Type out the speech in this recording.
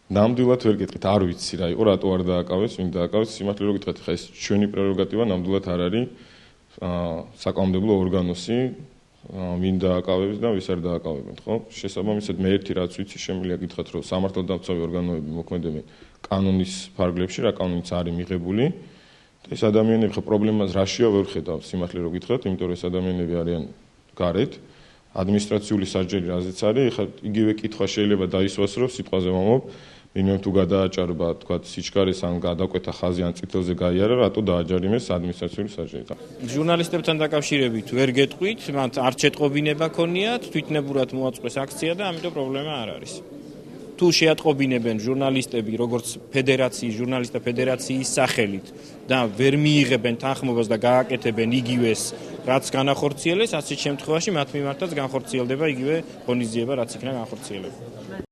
ნამდვილად ვერ გეტყვით, არ ვიცი რა იყო, რატო არ დააკავეს, ვინ დააკავეს, სიმართლე რომ გითხრათ, ხა ეს ჩვენი პრეროგატივა ნამდვილად არ არის საკანონმდებლო ორგანოსი, ვინ დააკავებს და ვის არ დააკავებენ, ხო? შესაბამისად მე ერთი რაც ვიცი, შემიძლია გითხრათ, რომ სამართალდამცავი ორგანოები მოქმედებენ კანონის ფარგლებში, რა კანონიც არის მიღებული. ეს ადამიანები ხო პრობლემას რაშია ვერ ხედავ, სიმართლე რომ გითხრათ, იმიტომ რომ ეს ადამიანები არიან გარეთ. ადმინისტრაციული სასჯელი რაზეც არის, ეხლა იგივე კითხვა შეიძლება დაისვას, რომ სიტყვაზე ვამბობ, ვინმე თუ გადააჭარბა, თქვა სიჩქარეს ან გადაკვეთა ხაზი ან წითელზე გაიარა, რატო დააჯარიმეს ადმინისტრაციული სასჯელი. ჟურნალისტებთან დაკავშირებით ვერ გეტყვით, მათ არ ჩეტყობინება ქონიათ, თვითნებურად მოაწყვეს აქცია და ამიტომ პრობლემა არ არის. თუ შეატყობინებენ ჟურნალისტები, როგორც ფედერაციის, ჟურნალისტთა ფედერაციის სახელით და ვერ მიიღებენ თანხმობას და გააკეთებენ იგივეს, რაც განახორციელეს, ასეთ შემთხვევაში მათ მიმართაც განხორციელდება იგივე ღონისძიება, რაც იქნა განხორციელებული.